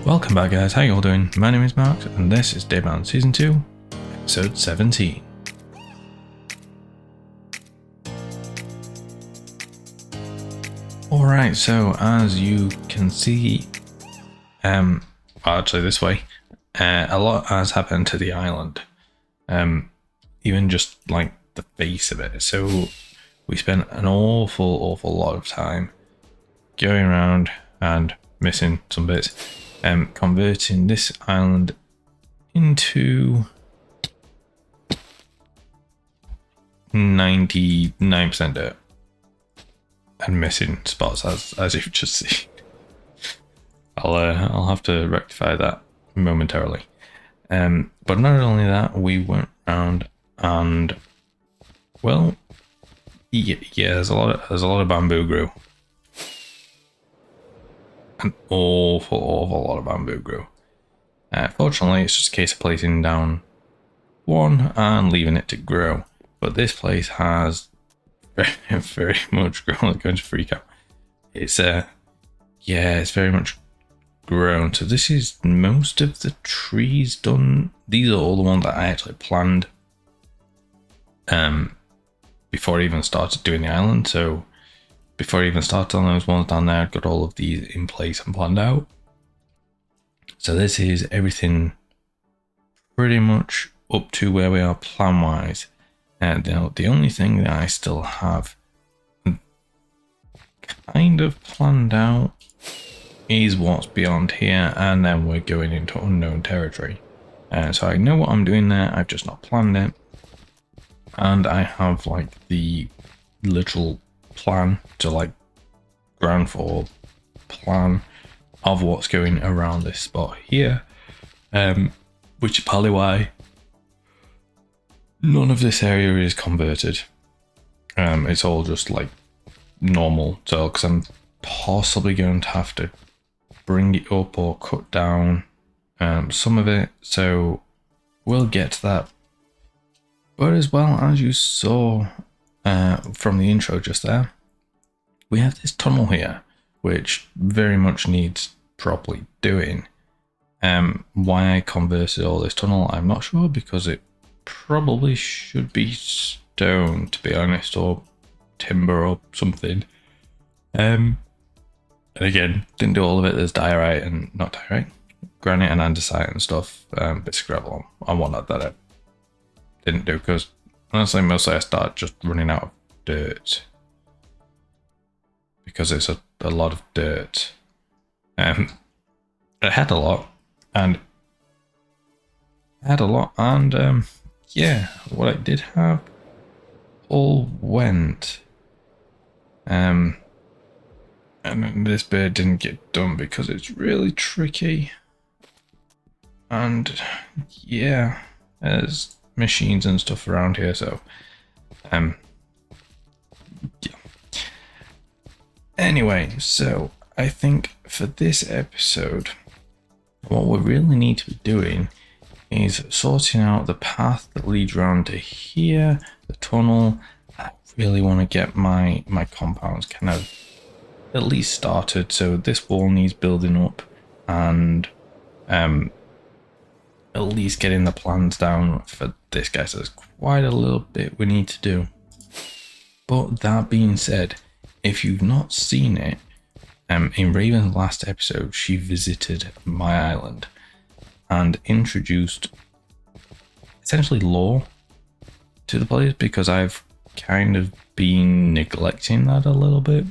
Welcome back, guys. How you all doing? My name is Mark and this is Daybound Season 2, Episode 17. Alright, so as you can see, well, actually this way, a lot has happened to the island. Even just like the face of it. So we spent an awful lot of time going around and missing some bits. Converting this island into 99% dirt and missing spots, as you've just seen. I'll have to rectify that momentarily. But not only that, we went around and, well, yeah, there's a lot of bamboo grew. An awful lot of bamboo grew. Fortunately, it's just a case of placing down one and leaving it to grow. But this place has very much grown. I'm going to freak out. It's it's very much grown. So this is most of the trees done. These are all the ones that I actually planned before I even started doing the island. So before I even started on those ones down there, I got all of these in place and planned out. So this is everything pretty much up to where we are plan wise. And the only thing that I still have kind of planned out is what's beyond here, and then we're going into unknown territory. So I know what I'm doing there, I've just not planned it. And I have like the literal plan to like ground floor plan of what's going around this spot here, which is probably why none of this area is converted. It's all just like normal, so because I'm possibly going to have to bring it up or cut down some of it, so we'll get to that. But as well, as you saw from the intro just there, we have this tunnel here, which very much needs properly doing. Why I converted all this tunnel, I'm not sure, because it probably should be stone, to be honest, or timber or something. And again, didn't do all of it. There's diorite and not diorite, granite and andesite and stuff, bits of gravel and whatnot that I didn't do, because honestly mostly I started just running out of dirt, because it's a lot of dirt. I had a lot and yeah, what I did have all went. And this bit didn't get done because it's really tricky. And yeah, there's machines and stuff around here, so yeah. Anyway, so I think for this episode, what we really need to be doing is sorting out the path that leads around to here, the tunnel. I really want to get my compounds kind of at least started, so this wall needs building up, and at least getting the plans down for this guy. So there's quite a little bit we need to do. But that being said, if you've not seen it, in Raven's last episode, she visited my island and introduced essentially lore to the players, because I've kind of been neglecting that a little bit.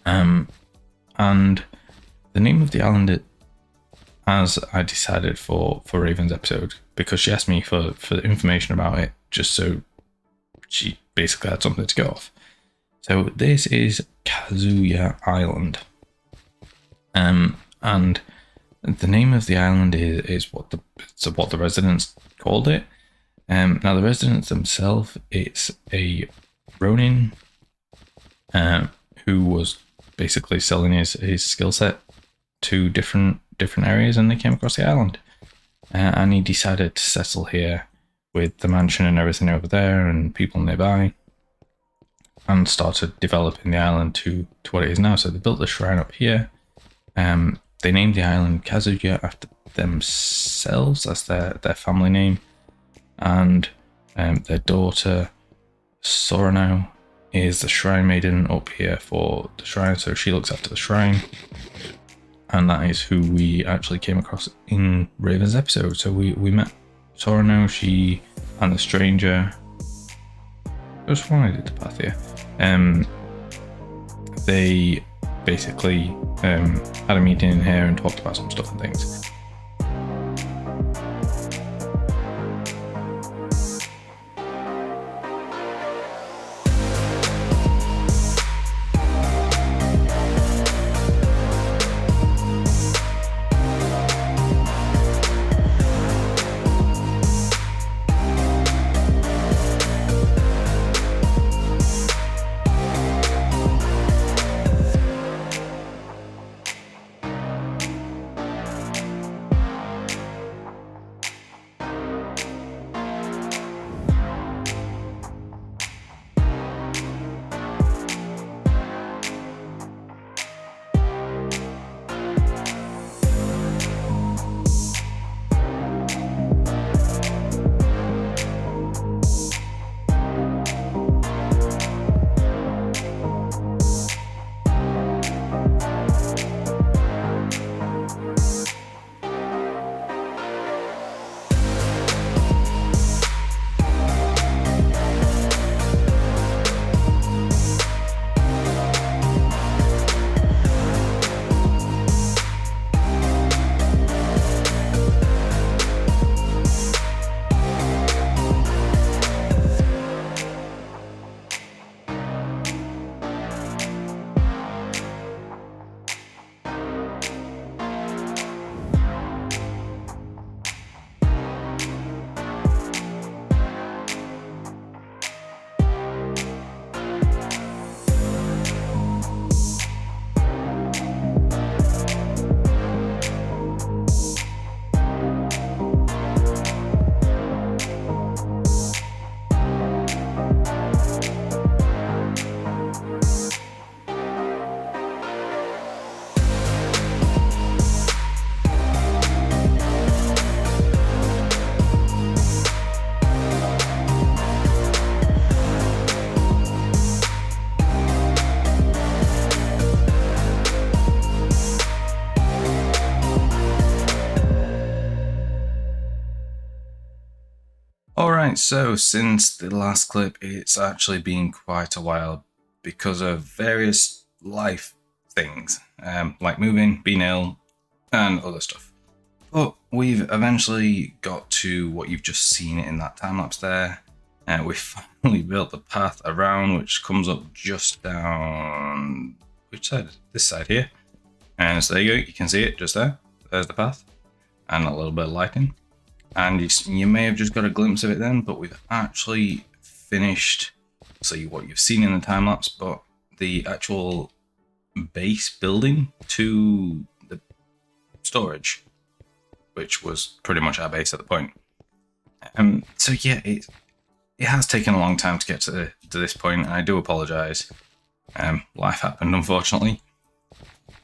And the name of the island, as I decided for Raven's episode, because she asked me for information about it, just so she basically had something to go off. So this is Kazuya Island. And the name of the island is what the residents called it. Now the residents themselves, it's a Ronin who was basically selling his skill set to different areas, and they came across the island, and he decided to settle here with the mansion and everything over there and people nearby, and started developing the island to what it is now. So they built the shrine up here, they named the island Kazuya after themselves. That's their family name. And their daughter Sorano is the shrine maiden up here for the shrine, so she looks after the shrine. And that is who we actually came across in Raven's episode. So we met Sorano, she and the stranger. Just when I did the path here. They basically had a meeting in here and talked about some stuff and things. Alright, so since the last clip, it's actually been quite a while because of various life things, like moving, being ill, and other stuff. But we've eventually got to what you've just seen in that time-lapse there. We finally built the path around, which comes up just down... which side? This side here. And so there you go, you can see it just there. There's the path. And a little bit of lighting. And you may have just got a glimpse of it then, but we've actually finished, see what you've seen in the time-lapse, but the actual base building to the storage, which was pretty much our base at the point. So yeah, it has taken a long time to get to this point, and I do apologise. Life happened, unfortunately.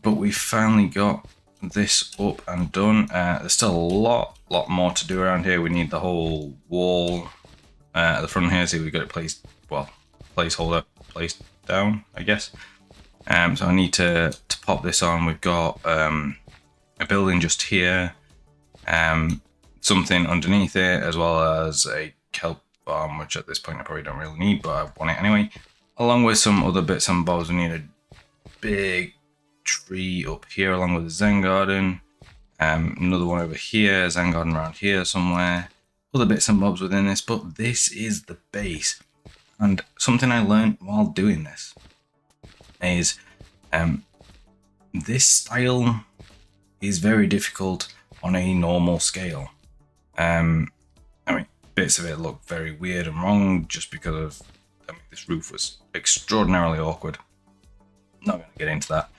But we finally got this up and done. There's still a lot more to do around here. We need the whole wall at the front here, so we've got it placed, well, placeholder placed down, I guess. So I need to pop this on. We've got a building just here, something underneath it, as well as a kelp farm, which at this point I probably don't really need, but I want it anyway. Along with some other bits and bobs. We need a big tree up here along with the Zen garden, another one over here, Zen garden around here somewhere, other bits and bobs within this, but this is the base. And something I learned while doing this is this style is very difficult on a normal scale. I mean, bits of it look very weird and wrong just because of, this roof was extraordinarily awkward. Not going to get into that.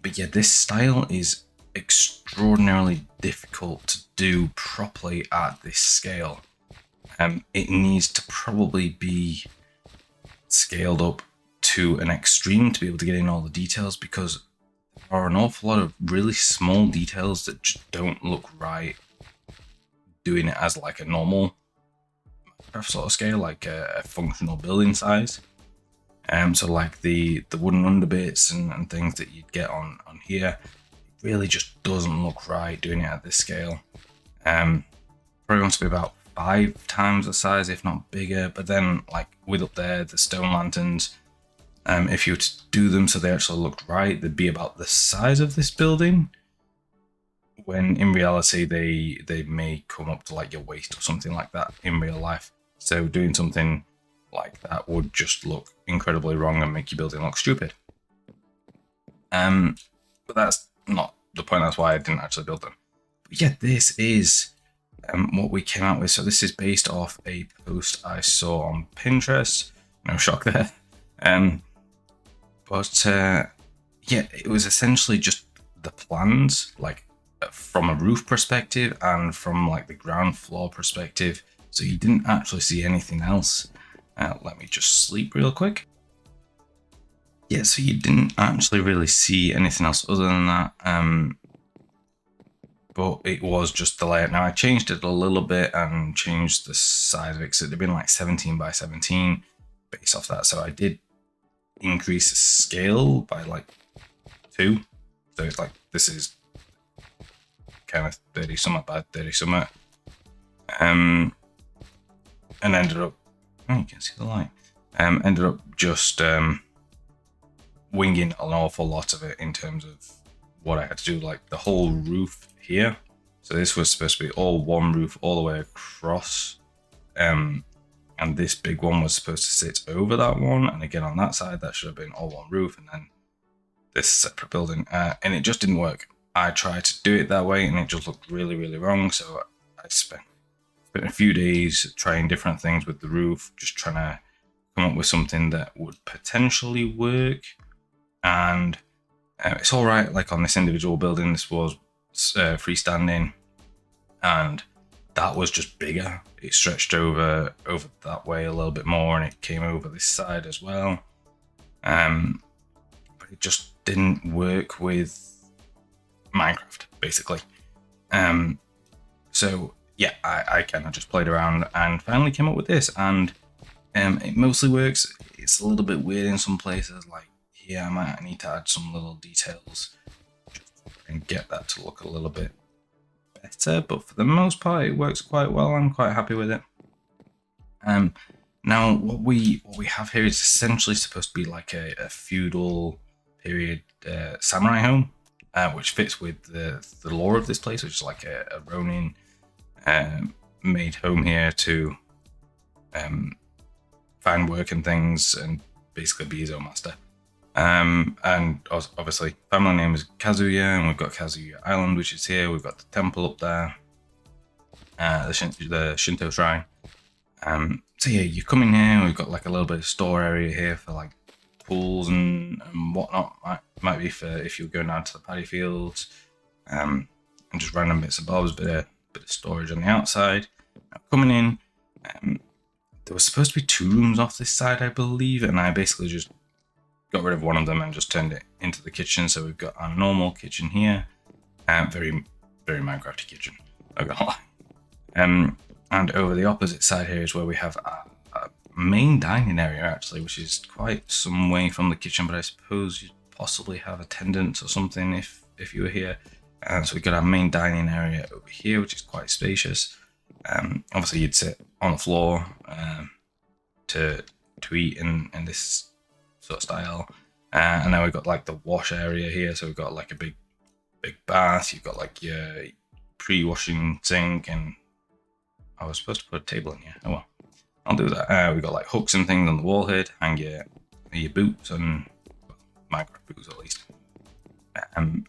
But yeah, this style is extraordinarily difficult to do properly at this scale. It needs to probably be scaled up to an extreme to be able to get in all the details, because are an awful lot of really small details that just don't look right doing it as like a normal sort of scale, like a functional building size. So like the wooden underbits and things that you'd get on here, it really just doesn't look right doing it at this scale. Probably wants to be about 5 times the size, if not bigger. But then like with up there, the stone lanterns, if you were to do them so they actually looked right, they'd be about the size of this building, when in reality they may come up to like your waist or something like that in real life. So doing something like that would just look incredibly wrong and make your building look stupid. But that's not the point. That's why I didn't actually build them. But yeah, this is what we came out with. So this is based off a post I saw on Pinterest. No shock there. But yeah, it was essentially just the plans, like from a roof perspective and from like the ground floor perspective. So you didn't actually see anything else. Let me just sleep real quick. Yeah, so you didn't actually really see anything else other than that. But it was just the layout. Now I changed it a little bit and changed the size of it, because it had been like 17 by 17 based off that. So I did increase the scale by like 2. So it's like, this is kind of 30 something by 30 something. And ended up, oh, you can see the light. Ended up just winging an awful lot of it in terms of what I had to do, like the whole roof here. So this was supposed to be all one roof all the way across, and this big one was supposed to sit over that one, and again on that side that should have been all one roof, and then this separate building, and it just didn't work. I tried to do it that way and it just looked really, really wrong. So I spent a few days trying different things with the roof, just trying to come up with something that would potentially work. And it's all right, like on this individual building, this was freestanding, and that was just bigger. It stretched over that way a little bit more, and it came over this side as well. But it just didn't work with Minecraft, basically. So yeah, I kind of just played around and finally came up with this, and it mostly works. It's a little bit weird in some places, like here I might need to add some little details and get that to look a little bit better, but for the most part it works quite well. I'm quite happy with it. Now what we have here is essentially supposed to be like a feudal period samurai home, which fits with the lore of this place, which is like a Ronin made home here to find work and things and basically be his own master. And obviously family name is Kazuya, and we've got Kazuya Island, which is here. We've got the temple up there, the Shinto shrine. So yeah, you come in here, we've got like a little bit of store area here for like pools and whatnot. Might be for if you're going down to the paddy fields, and just random bits of bobs, bit of storage on the outside. Now, coming in, there was supposed to be 2 rooms off this side, I believe, and I basically just got rid of one of them and just turned it into the kitchen. So we've got our normal kitchen here, very, very Minecrafty kitchen, I got to lie. And over the opposite side here is where we have our main dining area, actually, which is quite some way from the kitchen, but I suppose you'd possibly have attendants or something if you were here. So we've got our main dining area over here, which is quite spacious. Obviously you'd sit on the floor to eat in this sort of style. And now we've got like the wash area here, so we've got like a big bath. You've got like your pre-washing sink, and I was supposed to put a table in here. Oh well, I'll do that. We've got like hooks and things on the wall here to hang your boots, and Minecraft boots at least, and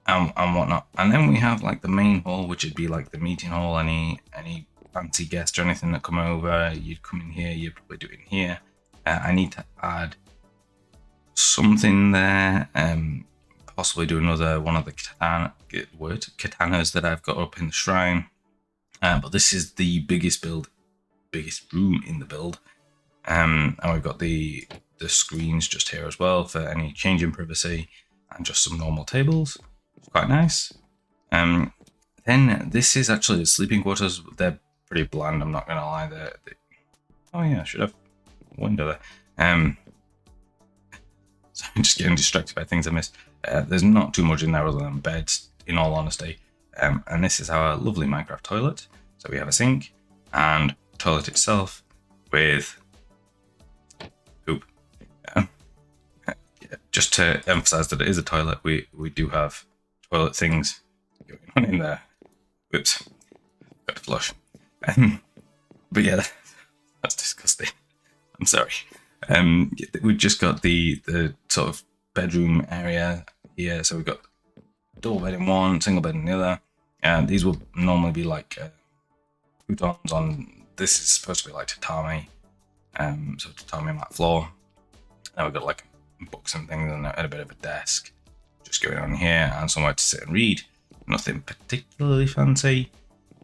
whatnot. And then we have like the main hall, which would be like the meeting hall. Any fancy guest or anything that come over, you'd come in here. You'd probably do it in here. I need to add something there, possibly do another one of the katanas that I've got up in the shrine. But this is the biggest room in the build, and we've got the screens just here as well for any change in privacy. and just some normal tables. It's quite nice. Then this is actually the sleeping quarters. They're pretty bland, I'm not gonna lie. Oh yeah, I should have a window there. So I'm just getting distracted by things I missed. There's not too much in there other than beds, in all honesty. And this is our lovely Minecraft toilet. So we have a sink and toilet itself with poop. Just to emphasize that it is a toilet, we do have toilet things going on in there. Whoops, got to flush. But yeah, that's disgusting. I'm sorry. We've just got the sort of bedroom area here. So we've got double bed in one, single bed in the other. And these will normally be like futons on. This is supposed to be like tatami. So tatami mat floor. Now we've got like books and things and a bit of a desk just going on here and somewhere to sit and read. Nothing particularly fancy.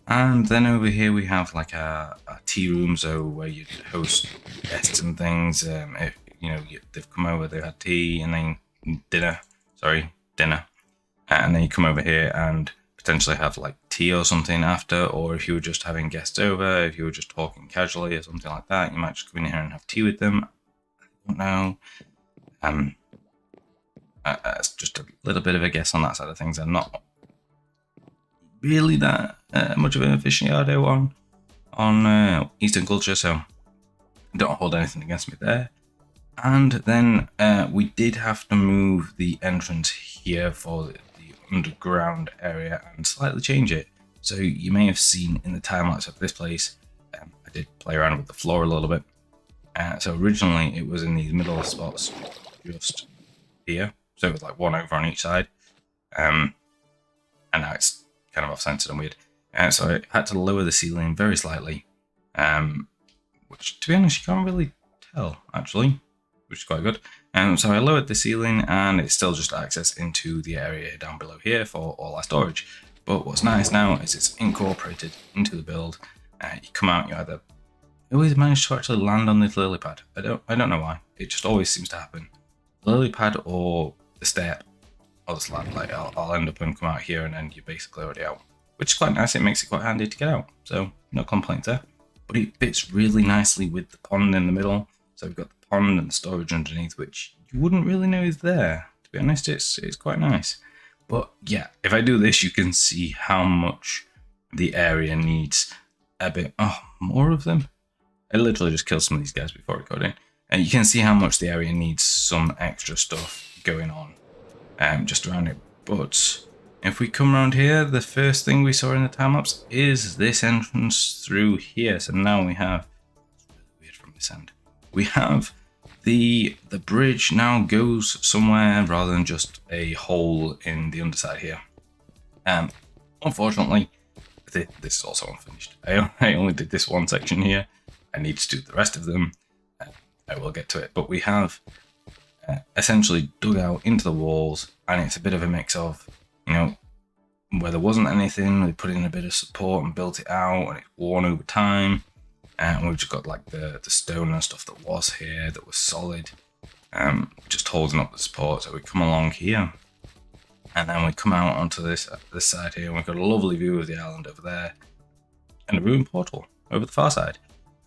And then over here we have like a tea room, so where you host guests and things. If you know they've come over, they've had tea and then dinner, and then you come over here and potentially have like tea or something after. Or if you were just having guests over, if you were just talking casually or something like that, you might just come in here and have tea with them. I don't know. It's just a little bit of a guess on that side of things. I'm not really that much of an aficionado on Eastern culture, so don't hold anything against me there. And then we did have to move the entrance here for the underground area and slightly change it. So you may have seen in the time lapse of this place, I did play around with the floor a little bit. So originally it was in these middle spots just here, so it was like one over on each side, and now it's kind of off-centered and weird. So I had to lower the ceiling very slightly, which to be honest you can't really tell actually, which is quite good. So I lowered the ceiling and it's still just access into the area down below here for all our storage. But what's nice now is it's incorporated into the build. You come out, you either always manage to actually land on this lily pad. I don't know why. It just always seems to happen. The lily pad or the step or the slab. Like I'll end up and come out here and then you're basically already out, which is quite nice. It makes it quite handy to get out. So no complaints there. But it fits really nicely with the pond in the middle. So we've got the pond and the storage underneath, which you wouldn't really know is there. To be honest, it's quite nice. But yeah, if I do this, you can see how much the area needs a bit more of them. I literally just killed some of these guys before I got in. And you can see how much the area needs some extra stuff going on just around it. But if we come around here, the first thing we saw in the time lapse is this entrance through here. So now we have, it's really weird from this end. We have the bridge now goes somewhere rather than just a hole in the underside here. Unfortunately, this is also unfinished. I only did this one section here. I need to do the rest of them. I will get to it, but we have essentially dug out into the walls, and it's a bit of a mix of, you know, where there wasn't anything, we put in a bit of support and built it out, and it's worn over time. And we've just got like the stone and stuff that was here that was solid, just holding up the support. So we come along here, and then we come out onto this side here, and we've got a lovely view of the island over there, and a ruined portal over the far side.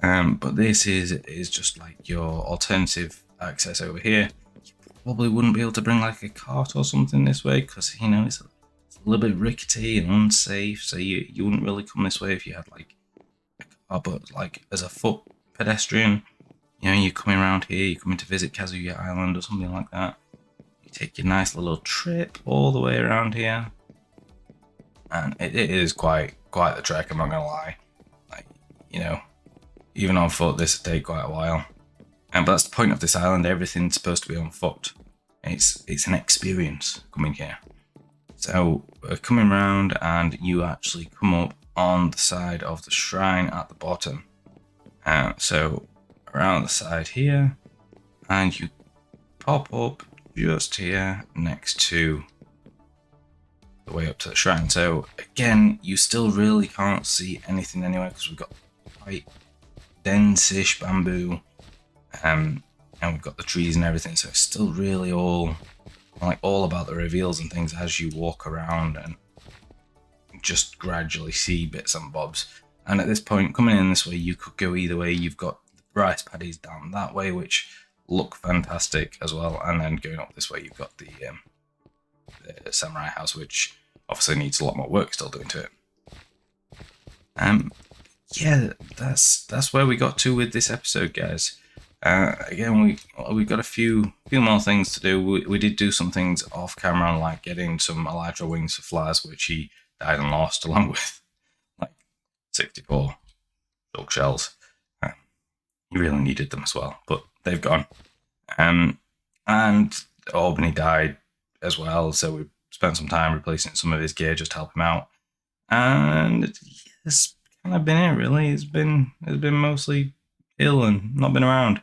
But this is just like your alternative access over here. You probably wouldn't be able to bring like a cart or something this way because, you know, it's a little bit rickety and unsafe. So you wouldn't really come this way if you had like a car, but like as a foot pedestrian, you know, you're coming around here, you're coming to visit Kazuya Island or something like that. You take your nice little trip all the way around here, and it is quite the trek. I'm not gonna lie. Like, you know, even on foot, this would take quite a while. But that's the point of this island. Everything's supposed to be on foot. It's an experience coming here. So we're coming around, and you actually come up on the side of the shrine at the bottom. So around the side here, and you pop up just here next to the way up to the shrine. So again, you still really can't see anything anyway because we've got quite dense-ish bamboo, and we've got the trees and everything, so it's still really all like all about the reveals and things as you walk around and just gradually see bits and bobs. And at this point, coming in this way, you could go either way. You've got the rice paddies down that way, which look fantastic as well, and then going up this way, you've got the samurai house, which obviously needs a lot more work still doing to it. Yeah, that's where we got to with this episode, guys. Again, we got a few more things to do. We did do some things off camera, like getting some elytra wings for Flaz, which he died and lost, along with like 64 silk shells. He really needed them as well, but they've gone. And Albany died as well, so we spent some time replacing some of his gear just to help him out. And yes, kind of been it really. It's been mostly ill and not been around.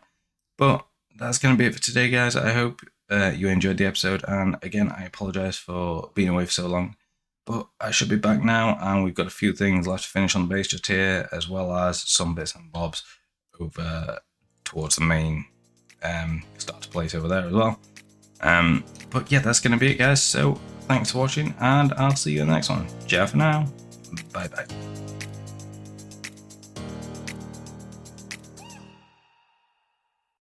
But that's going to be it for today, guys. I hope you enjoyed the episode, and again, I apologize for being away for so long, but I should be back now, and we've got a few things left to finish on the base just here, as well as some bits and bobs over towards the main starter place over there as well. But yeah, that's going to be it, guys. So thanks for watching, and I'll see you in the next one. Ciao for now. Bye bye.